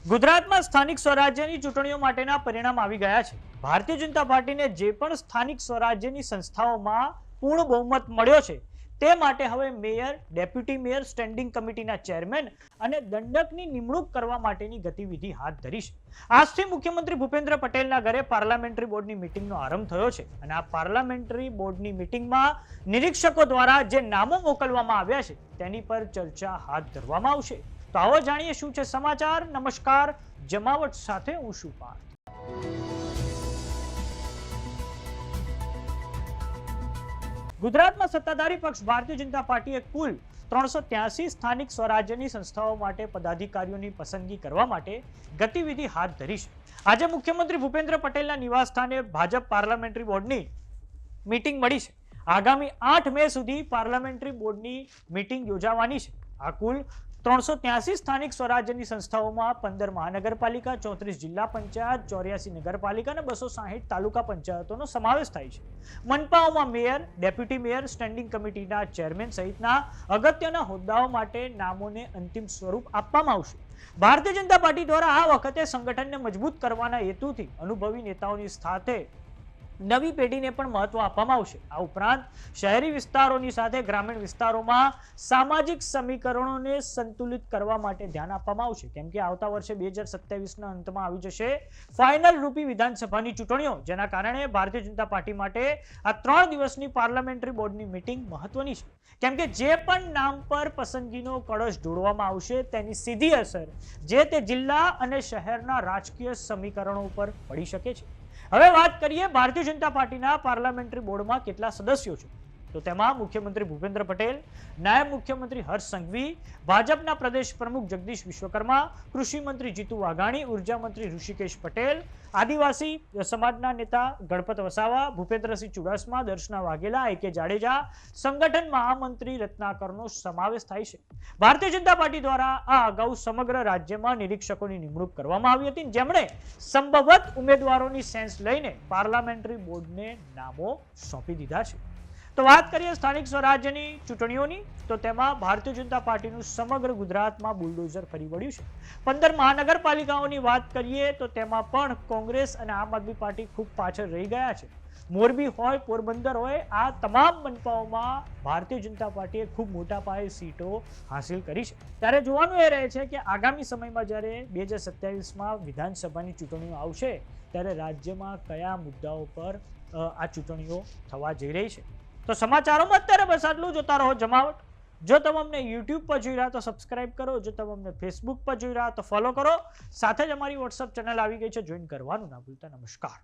ગુજરાતમાં સ્થાનિક સ્વરાજ્યની ચૂંટણીઓ માટેના પરિણામ આવી ગયા છે। ભારતીય જનતા પાર્ટીને જે પણ સ્થાનિક સ્વરાજ્યની સંસ્થાઓમાં પૂર્ણ બહુમત મળ્યો છે તે માટે હવે મેયર, ડેપ્યુટી મેયર, સ્ટેન્ડિંગ કમિટીના ચેરમેન અને દંડકની નિમણૂક કરવા માટેની ગતિવિધિ હાથ ધરી છે। આજથી મુખ્યમંત્રી ભૂપેન્દ્ર પટેલના ઘરે પાર્લામેન્ટરી બોર્ડની મીટિંગનો આરંભ થયો છે અને આ પાર્લામેન્ટરી બોર્ડની મીટિંગમાં નિરીક્ષકો દ્વારા જે નામો મોકલવામાં આવ્યા છે તેની પર ચર્ચા હાથ ધરવામાં આવશે। તો આવો જાણીએ શું છે સમાચાર। નમસ્કાર, જમાવટ સાથે હું છું પાર્થ। ગુજરાતમાં સત્તાધારી પક્ષ ભારતીય જનતા પાર્ટીએ કુલ 383 સ્થાનિક સ્વરાજ્યની સંસ્થાઓ માટે પદાધિકારીઓની પસંદગી કરવા માટે ગતિવિધિ હાથ ધરી છે। આજે મુખ્યમંત્રી ભૂપેન્દ્ર પટેલના નિવાસસ્થાને ભાજપ પાર્લામેન્ટરી બોર્ડની મીટિંગ મળી છે। આગામી 8 મે સુધી પાર્લામેન્ટરી બોર્ડની મીટિંગ યોજાવાની છે। આ કુલ 383 સ્થાનિક સ્વરાજ્યની સંસ્થાઓમાં 15 મહાનગરપાલિકા, 34 જિલ્લા પંચાયત, 84 નગરપાલિકા અને 260 તાલુકા પંચાયતોનો સમાવેશ થાય છે। મનપાઓમાં મેયર, ડેપ્યુટી મેયર, સ્ટેન્ડિંગ કમિટીના ચેરમેન સહિતના અગત્યના હોદ્દાઓ માટે નામોને અંતિમ સ્વરૂપ આપવામાં આવશે। ભારતીય જનતા પાર્ટી દ્વારા આ વખતે સંગઠનને મજબૂત કરવાના હેતુથી અનુભવી નેતાઓની સાથે નવી પેઢીને પણ મહત્વ આપવામાં આવશે। આ ઉપરાંત શહેરી વિસ્તારોની સાથે ગ્રામીણ વિસ્તારોમાં સામાજિક સમીકરણોને સંતુલિત કરવા માટે ધ્યાન આપવામાં આવશે, કેમ કે આવતા વર્ષે 2027ના અંતમાં આવી જશે ફાઇનલ રૂપી વિધાનસભાની ચૂંટણીઓ, જેના કારણે ભારતીય જનતા પાર્ટી માટે આ 3 દિવસની પાર્લામેન્ટરી બોર્ડની મીટિંગ મહત્વની છે, કેમ કે જે પણ નામ પર પસંદગીનો કળશ ઢોળવામાં આવશે તેની સીધી અસર જે તે જિલ્લા અને શહેરના રાજકીય સમીકરણો પર પડી શકે છે। હવે વાત કરીએ ભારતીય જનતા પાર્ટીના પાર્લામેન્ટરી બોર્ડમાં કેટલા સદસ્યો છે, તો તેમાં મુખ્યમંત્રી ભૂપેન્દ્ર પટેલ, નાયબ મુખ્યમંત્રી હર્ષ સંઘવી, ભાજપના પ્રદેશ પ્રમુખ જગદીશ વિશ્વકર્મા, કૃષિ મંત્રી જીતુ વાઘાણી, ઉર્જા મંત્રી ઋષિકેશ પટેલ, આદિવાસી સમાજના નેતા ગણપત વસાવા, ભૂપેન્દ્રસિંહ ચુડાસમા, દર્શના વાઘેલા, A.K. જાડેજા, સંગઠન મહામંત્રી રત્નાકરનો સમાવેશ થાય છે। ભારતીય જનતા પાર્ટી દ્વારા આ અગાઉ સમગ્ર રાજ્યમાં નિરીક્ષકોની નિમણૂક કરવામાં આવી હતી, જેમણે સંભવત ઉમેદવારોની સેન્સ લઈને પાર્લામેન્ટરી બોર્ડને નામો સોંપી દીધા છે। તો વાત કરીએ સ્થાનિક સ્વરાજ્યની ચૂંટણીઓની, તો તેમાં ભારતીય જનતા પાર્ટીનું સમગ્ર ગુજરાતમાં બુલડોઝર ફરી વળ્યું છે। 15 મહાનગરપાલિકાઓની વાત કરીએ તો તેમાં પણ કોંગ્રેસ અને આમ આદમી પાર્ટી ખૂબ પાછળ રહી ગયા છે। મોરબી હોય, પોરબંદર હોય, આ તમામ મનપાઓમાં ભારતીય જનતા પાર્ટીએ ખૂબ મોટા પાયે સીટો હાંસિલ કરી છે। ત્યારે જોવાનું એ રહે છે કે આગામી સમયમાં જ્યારે 2027માં વિધાનસભાની ચૂંટણીઓ આવશે ત્યારે રાજ્યમાં કયા મુદ્દાઓ પર આ ચૂંટણીઓ થવા જઈ રહી છે। તો સમાચારોમાં અત્યારે બસ આટલું। જોતા રહો જમાવટ। જો તમે અમને YouTube પર જોઈ રહ્યા તો સબસ્ક્રાઇબ કરો, જો તમે અમને Facebook પર જોઈ રહ્યા તો ફોલો કરો, સાથે જ અમારી WhatsApp ચેનલ આવી ગઈ છે, જોઈન કરવાનું ના ભૂલતા। નમસ્કાર।